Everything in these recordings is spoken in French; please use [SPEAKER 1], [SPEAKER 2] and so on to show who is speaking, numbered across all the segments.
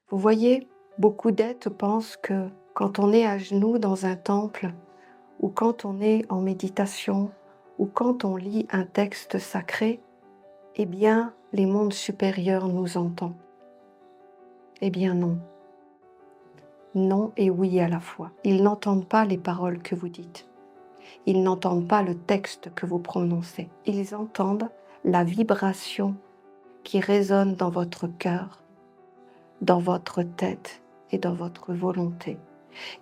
[SPEAKER 1] Vous voyez, beaucoup d'êtres pensent que quand on est à genoux dans un temple, ou quand on est en méditation, ou quand on lit un texte sacré, eh bien, les mondes supérieurs nous entendent. Eh bien non. Non et oui à la fois. Ils n'entendent pas les paroles que vous dites. Ils n'entendent pas le texte que vous prononcez. Ils entendent la vibration qui résonne dans votre cœur, dans votre tête et dans votre volonté.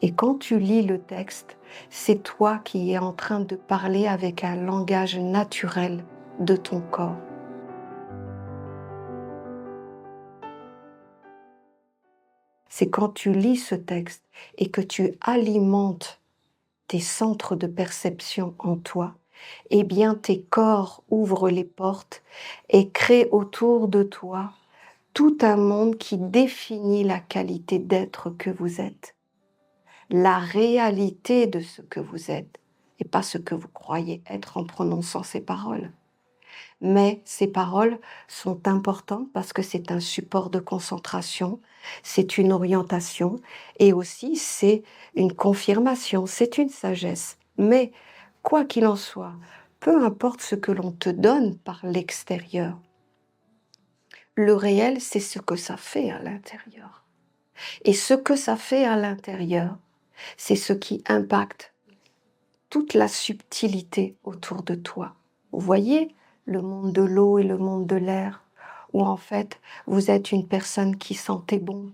[SPEAKER 1] Et quand tu lis le texte, c'est toi qui es en train de parler avec un langage naturel de ton corps. C'est quand tu lis ce texte et que tu alimentes tes centres de perception en toi, eh bien tes corps ouvrent les portes et créent autour de toi tout un monde qui définit la qualité d'être que vous êtes, la réalité de ce que vous êtes, et pas ce que vous croyez être en prononçant ces paroles. Mais ces paroles sont importantes parce que c'est un support de concentration, c'est une orientation et aussi c'est une confirmation, c'est une sagesse. Mais quoi qu'il en soit, peu importe ce que l'on te donne par l'extérieur, le réel, c'est ce que ça fait à l'intérieur. Et ce que ça fait à l'intérieur, c'est ce qui impacte toute la subtilité autour de toi. Vous voyez le monde de l'eau et le monde de l'air, où en fait vous êtes une personne qui sentait bon,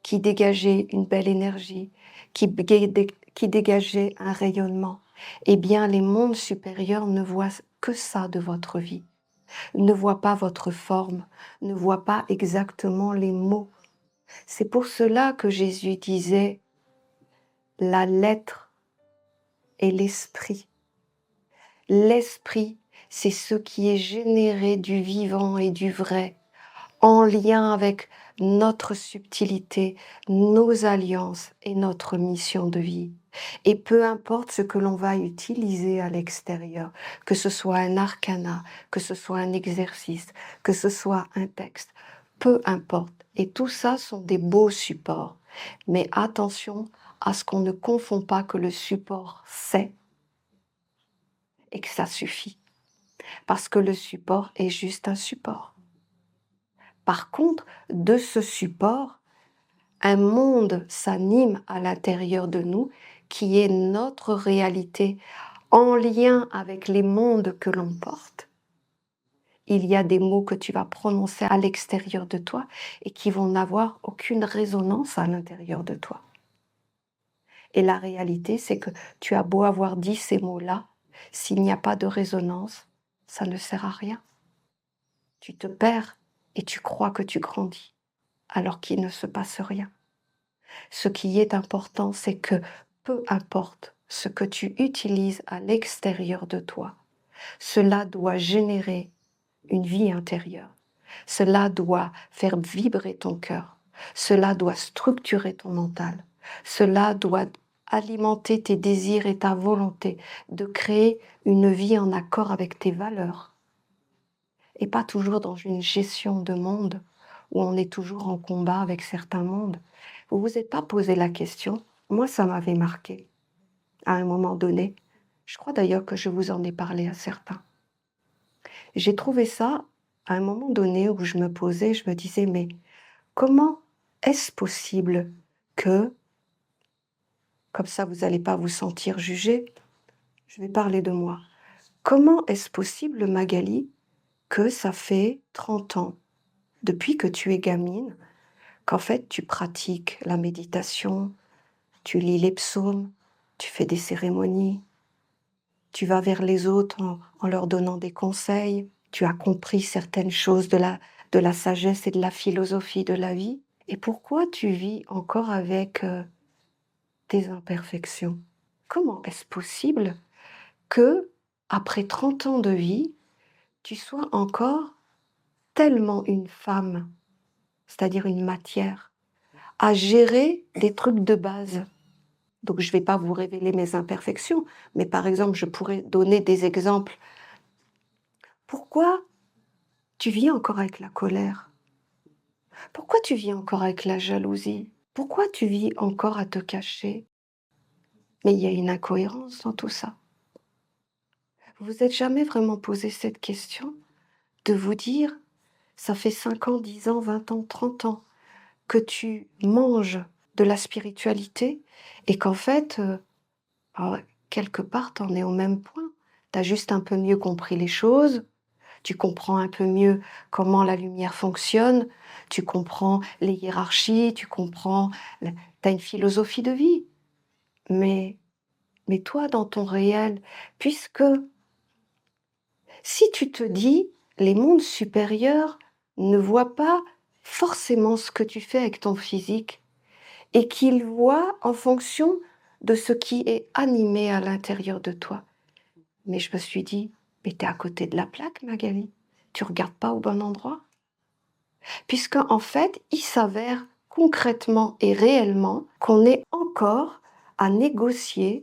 [SPEAKER 1] qui dégageait une belle énergie, qui dégageait un rayonnement. Eh bien, les mondes supérieurs ne voient que ça de votre vie, ne voient pas votre forme, ne voient pas exactement les mots. C'est pour cela que Jésus disait la lettre et l'esprit. L'esprit, c'est ce qui est généré du vivant et du vrai, en lien avec notre subtilité, nos alliances et notre mission de vie. Et peu importe ce que l'on va utiliser à l'extérieur, que ce soit un arcana, que ce soit un exercice, que ce soit un texte, peu importe. Et tout ça sont des beaux supports. Mais attention à ce qu'on ne confond pas que le support c'est et que ça suffit. Parce que le support est juste un support. Par contre, de ce support, un monde s'anime à l'intérieur de nous qui est notre réalité en lien avec les mondes que l'on porte. Il y a des mots que tu vas prononcer à l'extérieur de toi et qui vont n'avoir aucune résonance à l'intérieur de toi. Et la réalité, c'est que tu as beau avoir dit ces mots-là, s'il n'y a pas de résonance, ça ne sert à rien. Tu te perds et tu crois que tu grandis, alors qu'il ne se passe rien. Ce qui est important, c'est que peu importe ce que tu utilises à l'extérieur de toi, cela doit générer une vie intérieure. Cela doit faire vibrer ton cœur. Cela doit structurer ton mental. Cela doit alimenter tes désirs et ta volonté de créer une vie en accord avec tes valeurs. Et pas toujours dans une gestion de monde où on est toujours en combat avec certains mondes. Vous vous êtes pas posé la question? Moi, ça m'avait marqué à un moment donné. Je crois d'ailleurs que je vous en ai parlé à certains. J'ai trouvé ça à un moment donné où je me posais, je me disais, mais comment est-ce possible que, comme ça vous n'allez pas vous sentir jugé, je vais parler de moi. Comment est-ce possible, Magali, que ça fait 30 ans, depuis que tu es gamine, qu'en fait tu pratiques la méditation, tu lis les psaumes, tu fais des cérémonies, tu vas vers les autres en leur donnant des conseils, tu as compris certaines choses de la sagesse et de la philosophie de la vie. Et pourquoi tu vis encore avec tes imperfections? Comment est-ce possible que, après 30 ans de vie, tu sois encore tellement une femme, c'est-à-dire une matière, à gérer des trucs de base? Donc, je ne vais pas vous révéler mes imperfections, mais par exemple, je pourrais donner des exemples. Pourquoi tu vis encore avec la colère? Pourquoi tu vis encore avec la jalousie? Pourquoi tu vis encore à te cacher? Mais il y a une incohérence dans tout ça. Vous vous êtes jamais vraiment posé cette question de vous dire, ça fait 5 ans, 10 ans, 20 ans, 30 ans que tu manges de la spiritualité et qu'en fait, ah, quelque part, tu en es au même point. Tu as juste un peu mieux compris les choses, tu comprends un peu mieux comment la lumière fonctionne, tu comprends les hiérarchies, tu comprends, tu as une philosophie de vie. Mais, mais toi, dans ton réel, puisque si tu te dis, les mondes supérieurs ne voient pas forcément ce que tu fais avec ton physique et qu'ils voient en fonction de ce qui est animé à l'intérieur de toi. Mais je me suis dit, mais t'es à côté de la plaque, Magali. Tu regardes pas au bon endroit. Puisque, en fait, il s'avère concrètement et réellement qu'on est encore à négocier,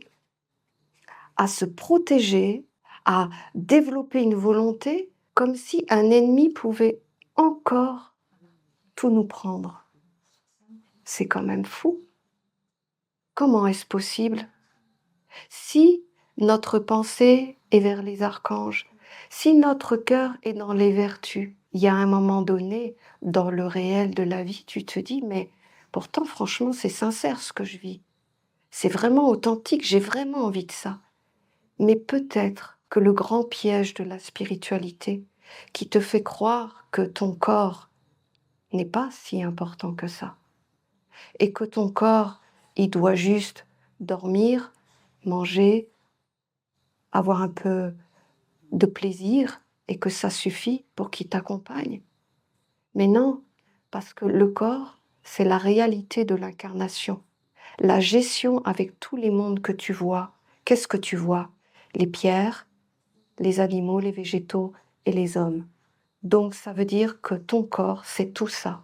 [SPEAKER 1] à se protéger, à développer une volonté, comme si un ennemi pouvait encore tout nous prendre. C'est quand même fou. Comment est-ce possible? Si notre pensée est vers les archanges, si notre cœur est dans les vertus, il y a un moment donné, dans le réel de la vie, tu te dis, mais pourtant, franchement, c'est sincère ce que je vis. C'est vraiment authentique, j'ai vraiment envie de ça. Mais peut-être que le grand piège de la spiritualité, qui te fait croire que ton corps n'est pas si important que ça, et que ton corps, il doit juste dormir, manger, avoir un peu de plaisir et que ça suffit pour qu'il t'accompagne. Mais non, parce que le corps, c'est la réalité de l'incarnation. La gestion avec tous les mondes que tu vois. Qu'est-ce que tu vois? Les pierres, les animaux, les végétaux et les hommes. Donc ça veut dire que ton corps, c'est tout ça.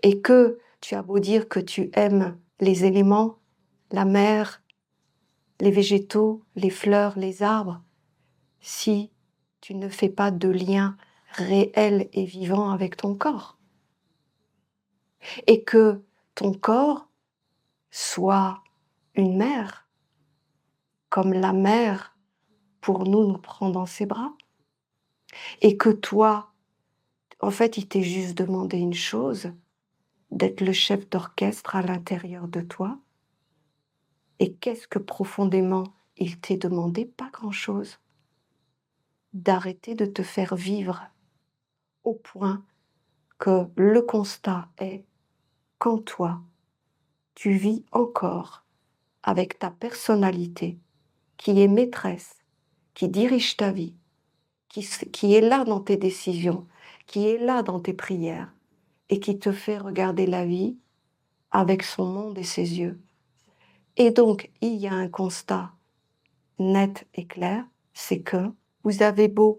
[SPEAKER 1] Et que tu as beau dire que tu aimes les éléments, la mer, les végétaux, les fleurs, les arbres, si tu ne fais pas de lien réel et vivant avec ton corps. Et que ton corps soit une mère, comme la mère pour nous nous prend dans ses bras. Et que toi, en fait, il t'est juste demandé une chose, d'être le chef d'orchestre à l'intérieur de toi. Et qu'est-ce que profondément il t'est demandé? Pas grand-chose. D'arrêter de te faire vivre au point que le constat est qu'en toi, tu vis encore avec ta personnalité qui est maîtresse, qui dirige ta vie, qui est là dans tes décisions, qui est là dans tes prières et qui te fait regarder la vie avec son monde et ses yeux. Et donc, il y a un constat net et clair, c'est que vous avez beau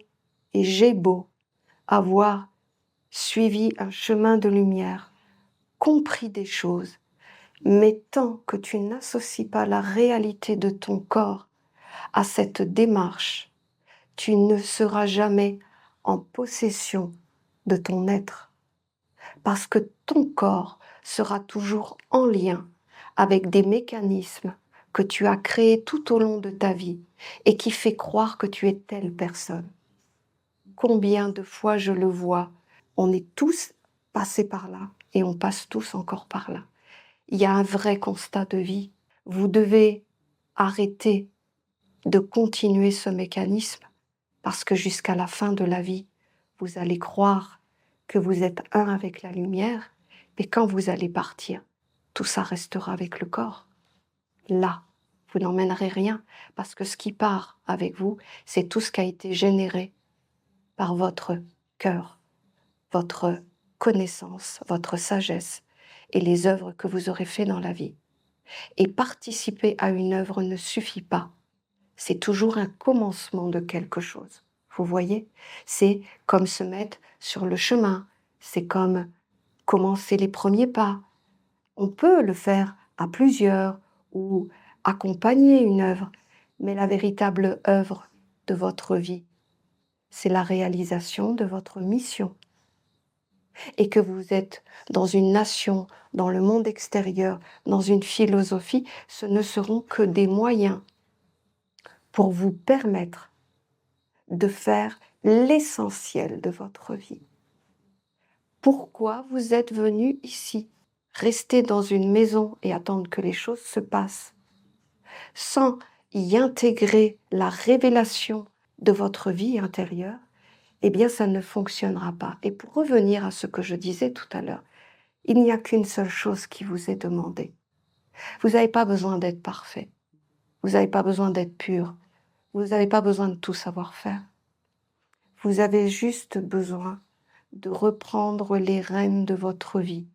[SPEAKER 1] et j'ai beau avoir suivi un chemin de lumière, compris des choses, mais tant que tu n'associes pas la réalité de ton corps à cette démarche, tu ne seras jamais en possession de ton être, parce que ton corps sera toujours en lien avec des mécanismes que tu as créés tout au long de ta vie et qui fait croire que tu es telle personne. Combien de fois je le vois, on est tous passés par là et on passe tous encore par là. Il y a un vrai constat de vie. Vous devez arrêter de continuer ce mécanisme parce que jusqu'à la fin de la vie, vous allez croire que vous êtes un avec la lumière, mais quand vous allez partir, tout ça restera avec le corps. Là, vous n'emmènerez rien parce que ce qui part avec vous, c'est tout ce qui a été généré par votre cœur, votre connaissance, votre sagesse et les œuvres que vous aurez faites dans la vie. Et participer à une œuvre ne suffit pas. C'est toujours un commencement de quelque chose. Vous voyez? C'est comme se mettre sur le chemin. C'est comme commencer les premiers pas. On peut le faire à plusieurs ou accompagner une œuvre, mais la véritable œuvre de votre vie, c'est la réalisation de votre mission. et que vous êtes dans une nation, dans le monde extérieur, dans une philosophie, ce ne seront que des moyens pour vous permettre de faire l'essentiel de votre vie. Pourquoi vous êtes venu ici? Rester dans une maison et attendre que les choses se passent, sans y intégrer la révélation de votre vie intérieure, eh bien ça ne fonctionnera pas. Et pour revenir à ce que je disais tout à l'heure, il n'y a qu'une seule chose qui vous est demandée. Vous n'avez pas besoin d'être parfait, vous n'avez pas besoin d'être pur, vous n'avez pas besoin de tout savoir faire. Vous avez juste besoin de reprendre les rênes de votre vie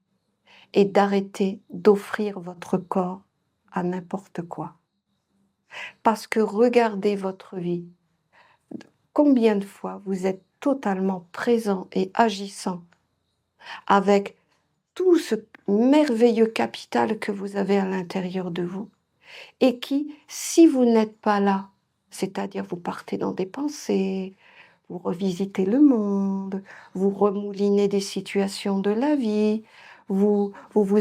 [SPEAKER 1] et d'arrêter d'offrir votre corps à n'importe quoi. Parce que regardez votre vie. Combien de fois vous êtes totalement présent et agissant avec tout ce merveilleux capital que vous avez à l'intérieur de vous et qui, si vous n'êtes pas là, c'est-à-dire vous partez dans des pensées, vous revisitez le monde, vous remoulinez des situations de la vie, vous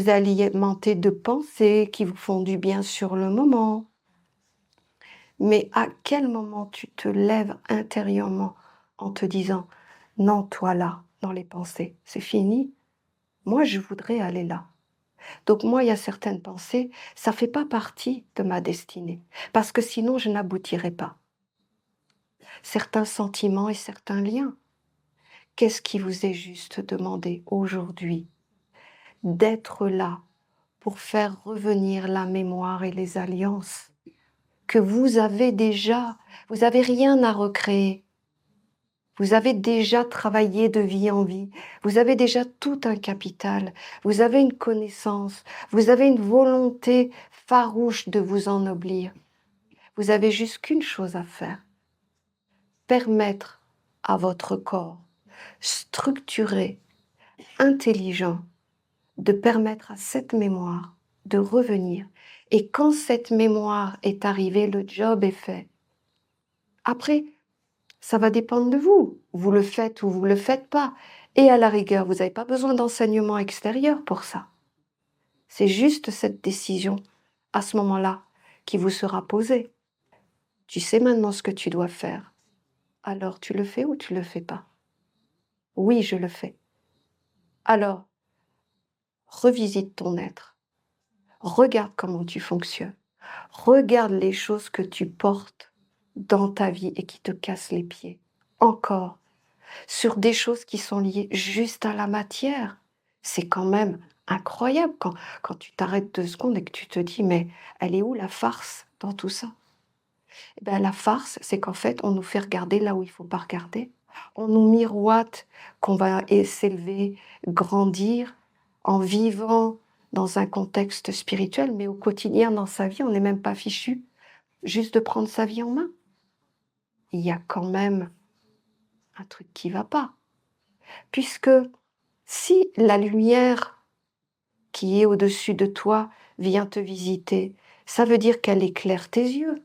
[SPEAKER 1] alimentez de pensées qui vous font du bien sur le moment. Mais à quel moment tu te lèves intérieurement en te disant « Non, toi là, dans les pensées, c'est fini, moi je voudrais aller là ». Donc moi, il y a certaines pensées, ça ne fait pas partie de ma destinée, parce que sinon je n'aboutirais pas. Certains sentiments et certains liens. Qu'est-ce qui vous est juste demandé aujourd'hui? D'être là pour faire revenir la mémoire et les alliances que vous avez déjà. Vous n'avez rien à recréer. Vous avez déjà travaillé de vie en vie. Vous avez déjà tout un capital. Vous avez une connaissance. Vous avez une volonté farouche de vous ennoblir. Vous avez juste qu'une chose à faire. Permettre à votre corps structuré, intelligent, de permettre à cette mémoire de revenir. Et quand cette mémoire est arrivée, le job est fait. Après, ça va dépendre de vous. Vous le faites ou vous ne le faites pas. Et à la rigueur, vous n'avez pas besoin d'enseignement extérieur pour ça. C'est juste cette décision, à ce moment-là, qui vous sera posée. Tu sais maintenant ce que tu dois faire. Alors, tu le fais ou tu ne le fais pas? Oui, je le fais. Alors, revisite ton être. Regarde comment tu fonctionnes. Regarde les choses que tu portes dans ta vie et qui te cassent les pieds. Encore, sur des choses qui sont liées juste à la matière. C'est quand même incroyable quand tu t'arrêtes 2 secondes et que tu te dis, mais elle est où la farce dans tout ça? Eh ben, la farce, c'est qu'en fait, on nous fait regarder là où il ne faut pas regarder. On nous miroite qu'on va s'élever, grandir en vivant dans un contexte spirituel, mais au quotidien, dans sa vie, on n'est même pas fichu juste de prendre sa vie en main. Il y a quand même un truc qui ne va pas. Puisque si la lumière qui est au-dessus de toi vient te visiter, ça veut dire qu'elle éclaire tes yeux.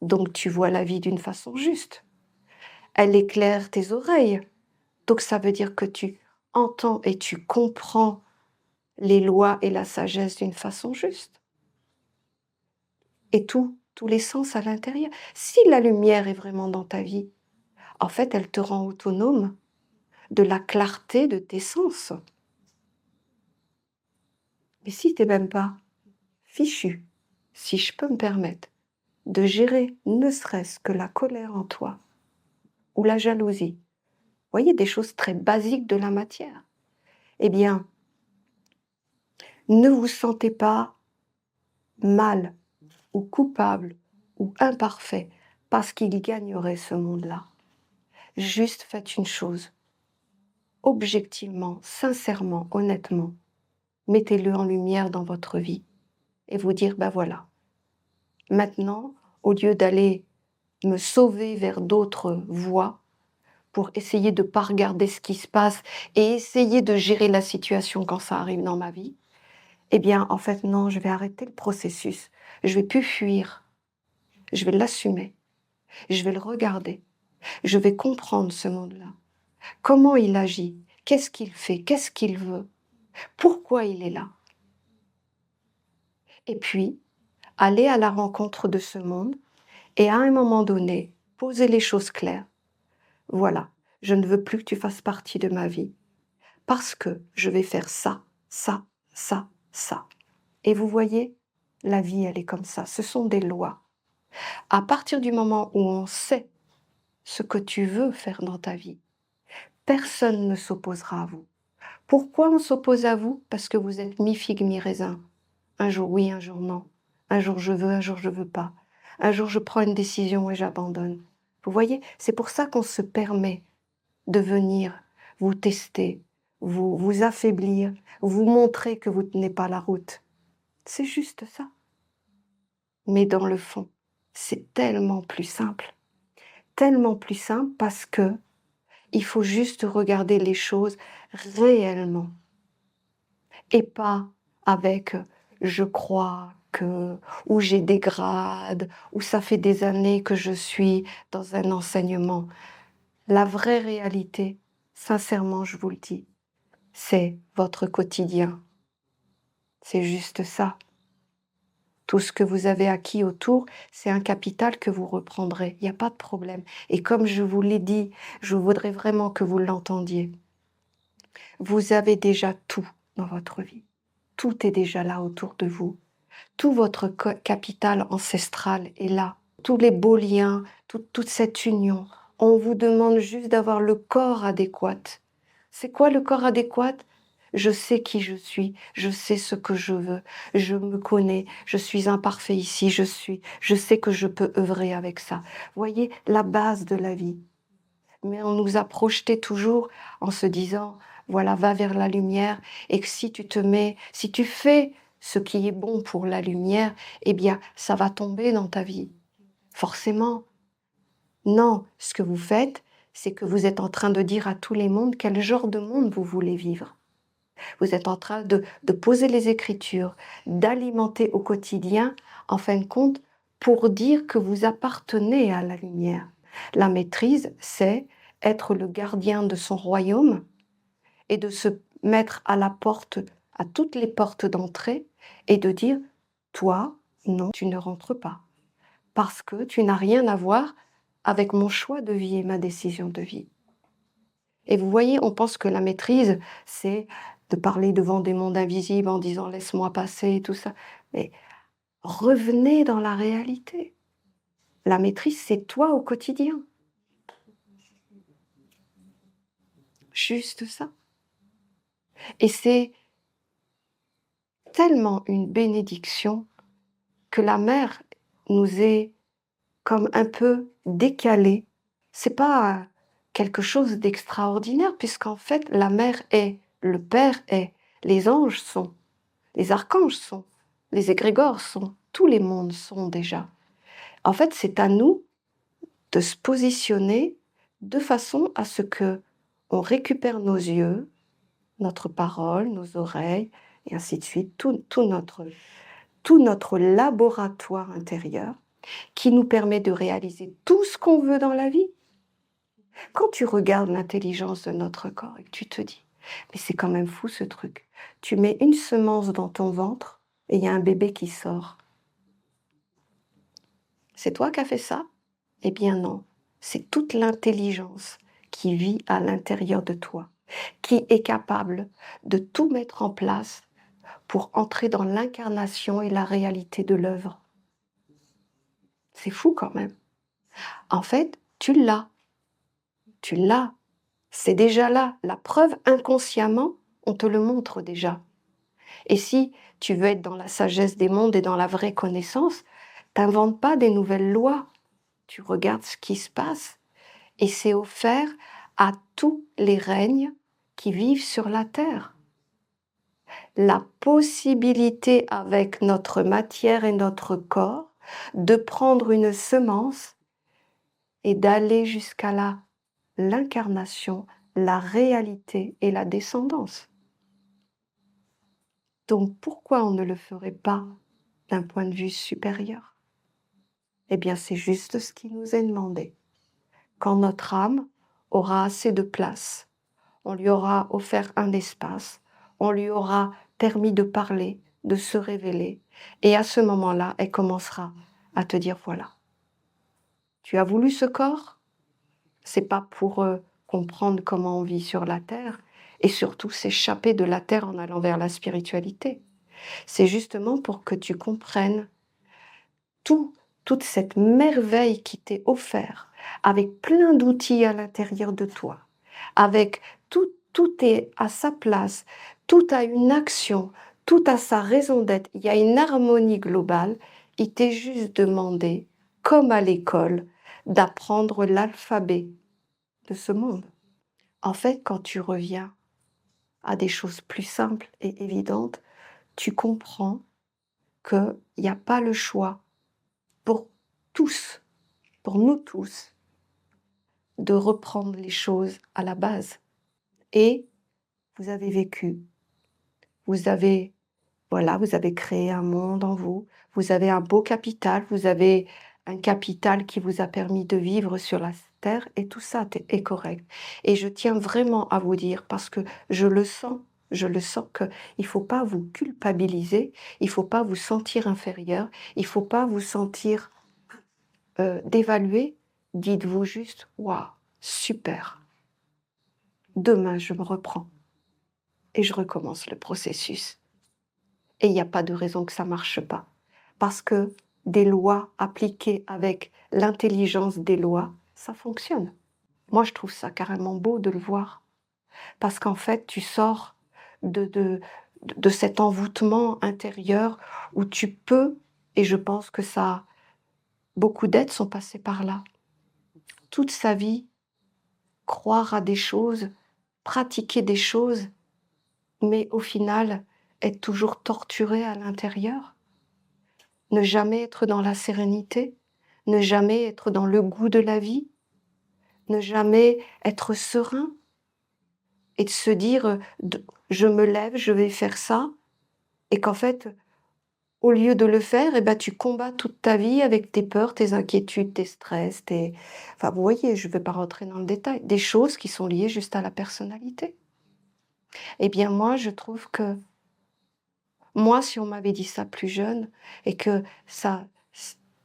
[SPEAKER 1] Donc tu vois la vie d'une façon juste. Elle éclaire tes oreilles. Donc ça veut dire que tu entends et tu comprends les lois et la sagesse d'une façon juste. Et tous les sens à l'intérieur. Si la lumière est vraiment dans ta vie, en fait, elle te rend autonome de la clarté de tes sens. Mais si tu n'es même pas fichu, si je peux me permettre, de gérer ne serait-ce que la colère en toi ou la jalousie, vous voyez, des choses très basiques de la matière, eh bien, ne vous sentez pas mal ou coupable ou imparfait parce qu'il gagnerait ce monde-là. Juste faites une chose, objectivement, sincèrement, honnêtement, mettez-le en lumière dans votre vie et vous dire, ben voilà, maintenant, au lieu d'aller me sauver vers d'autres voies pour essayer de ne pas regarder ce qui se passe et essayer de gérer la situation quand ça arrive dans ma vie, eh bien, en fait, non, je vais arrêter le processus. Je ne vais plus fuir. Je vais l'assumer. Je vais le regarder. Je vais comprendre ce monde-là. Comment il agit? Qu'est-ce qu'il fait? Qu'est-ce qu'il veut? Pourquoi il est là? Et puis, aller à la rencontre de ce monde et à un moment donné, poser les choses claires. Voilà, je ne veux plus que tu fasses partie de ma vie parce que je vais faire ça, ça, ça, ça. Et vous voyez, la vie, elle est comme ça. Ce sont des lois. À partir du moment où on sait ce que tu veux faire dans ta vie, personne ne s'opposera à vous. Pourquoi on s'oppose à vous? Parce que vous êtes mi-figue, mi-raisin. Un jour oui, un jour non. Un jour je veux, un jour je veux pas. Un jour je prends une décision et j'abandonne. Vous voyez, c'est pour ça qu'on se permet de venir vous tester, vous affaiblir, vous montrer que vous ne tenez pas la route. C'est juste ça. Mais dans le fond, c'est tellement plus simple. Tellement plus simple parce que il faut juste regarder les choses réellement et pas avec je crois que, ou j'ai des grades, ou ça fait des années que je suis dans un enseignement. La vraie réalité, sincèrement, je vous le dis, c'est votre quotidien. C'est juste ça. Tout ce que vous avez acquis autour, c'est un capital que vous reprendrez. Il n'y a pas de problème. Et comme je vous l'ai dit, je voudrais vraiment que vous l'entendiez. Vous avez déjà tout dans votre vie. Tout est déjà là autour de vous. Tout votre capital ancestral est là. Tous les beaux liens, toute cette union. On vous demande juste d'avoir le corps adéquat. C'est quoi le corps adéquat? Je sais qui je suis, je sais ce que je veux, je me connais, je suis imparfait ici, je sais que je peux œuvrer avec ça. Voyez, la base de la vie. Mais on nous a projeté toujours en se disant, voilà, va vers la lumière, et que si tu te mets, si tu fais ce qui est bon pour la lumière, eh bien, ça va tomber dans ta vie. Forcément. Non, ce que vous faites, c'est que vous êtes en train de dire à tous les mondes quel genre de monde vous voulez vivre. Vous êtes en train de poser les écritures, d'alimenter au quotidien, en fin de compte, pour dire que vous appartenez à la lumière. La maîtrise, c'est être le gardien de son royaume et de se mettre à la porte, à toutes les portes d'entrée et de dire, toi, non, tu ne rentres pas. Parce que tu n'as rien à voir avec mon choix de vie et ma décision de vie. Et vous voyez, on pense que la maîtrise, c'est de parler devant des mondes invisibles en disant laisse-moi passer et tout ça. Mais revenez dans la réalité. La maîtrise, c'est toi au quotidien. Juste ça. Et c'est tellement une bénédiction que la mère nous est comme un peu décalée. C'est pas quelque chose d'extraordinaire puisqu'en fait la mère est, le père est, les anges sont, les archanges sont, les égrégores sont, tous les mondes sont déjà. En fait, c'est à nous de se positionner de façon à ce que on récupère nos yeux, notre parole, nos oreilles, et ainsi de suite, tout notre laboratoire intérieur qui nous permet de réaliser tout ce qu'on veut dans la vie. Quand tu regardes l'intelligence de notre corps et que tu te dis, mais c'est quand même fou ce truc, tu mets une semence dans ton ventre et il y a un bébé qui sort. C'est toi qui as fait ça? Eh bien non, c'est toute l'intelligence qui vit à l'intérieur de toi, qui est capable de tout mettre en place pour entrer dans l'incarnation et la réalité de l'œuvre. C'est fou quand même. En fait, tu l'as. Tu l'as. C'est déjà là. La preuve, inconsciemment, on te le montre déjà. Et si tu veux être dans la sagesse des mondes et dans la vraie connaissance, t'inventes pas des nouvelles lois. Tu regardes ce qui se passe et c'est offert à tous les règnes qui vivent sur la terre. La possibilité avec notre matière et notre corps de prendre une semence et d'aller jusqu'à l'incarnation, la réalité et la descendance. Donc pourquoi on ne le ferait pas d'un point de vue supérieur? Eh bien c'est juste ce qui nous est demandé. Quand notre âme aura assez de place on lui aura offert un espace, on lui aura permis de parler, de se révéler. Et à ce moment-là, elle commencera à te dire, voilà, tu as voulu ce corps, c'est pas pour comprendre comment on vit sur la terre et surtout s'échapper de la terre en allant vers la spiritualité. C'est justement pour que tu comprennes tout, toute cette merveille qui t'est offerte, avec plein d'outils à l'intérieur de toi, avec tout est à sa place, tout a une action, tout a sa raison d'être, il y a une harmonie globale. Il t'est juste demandé, comme à l'école, d'apprendre l'alphabet de ce monde. En fait, quand tu reviens à des choses plus simples et évidentes, tu comprends qu'il n'y a pas le choix pour tous, pour nous tous, de reprendre les choses à la base. Et vous avez vécu, vous avez, voilà, vous avez créé un monde en vous, vous avez un beau capital, vous avez un capital qui vous a permis de vivre sur la terre et tout ça est correct. Et je tiens vraiment à vous dire, parce que je le sens qu'il ne faut pas vous culpabiliser, il ne faut pas vous sentir inférieur, il ne faut pas vous sentir d'évaluer, dites-vous juste, waouh, super, demain je me reprends et je recommence le processus. Et il n'y a pas de raison que ça ne marche pas. Parce que des lois appliquées avec l'intelligence des lois, ça fonctionne. Moi, je trouve ça carrément beau de le voir. Parce qu'en fait, tu sors de cet envoûtement intérieur où tu peux, et je pense que ça, beaucoup d'êtres sont passés par là, toute sa vie, croire à des choses, pratiquer des choses, mais au final, être toujours torturé à l'intérieur, ne jamais être dans la sérénité, ne jamais être dans le goût de la vie, ne jamais être serein et de se dire je me lève, je vais faire ça, et qu'en fait, au lieu de le faire, eh ben, tu combats toute ta vie avec tes peurs, tes inquiétudes, tes stress, Enfin, vous voyez, je ne vais pas rentrer dans le détail, des choses qui sont liées juste à la personnalité. Eh bien, moi, je trouve que moi, si on m'avait dit ça plus jeune et que ça,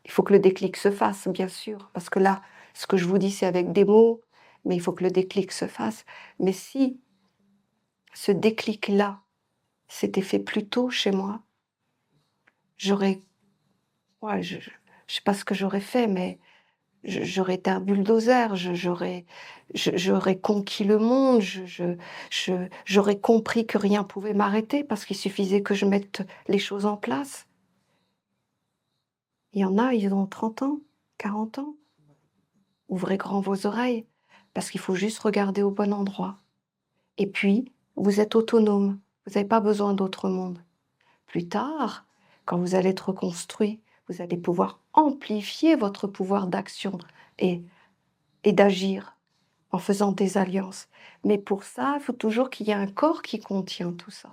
[SPEAKER 1] il faut que le déclic se fasse, bien sûr, parce que là, ce que je vous dis, c'est avec des mots, mais il faut que le déclic se fasse. Mais si ce déclic-là s'était fait plus tôt chez moi, j'aurais, ouais, je ne sais pas ce que j'aurais fait, mais j'aurais été un bulldozer, j'aurais conquis le monde, j'aurais compris que rien pouvait m'arrêter parce qu'il suffisait que je mette les choses en place. Il y en a, ils ont 30 ans, 40 ans. Ouvrez grand vos oreilles, parce qu'il faut juste regarder au bon endroit. Et puis, vous êtes autonome, vous n'avez pas besoin d'autre monde. Plus tard, quand vous allez être reconstruit, vous allez pouvoir amplifier votre pouvoir d'action et, et d'agir en faisant des alliances. Mais pour ça, il faut toujours qu'il y ait un corps qui contient tout ça.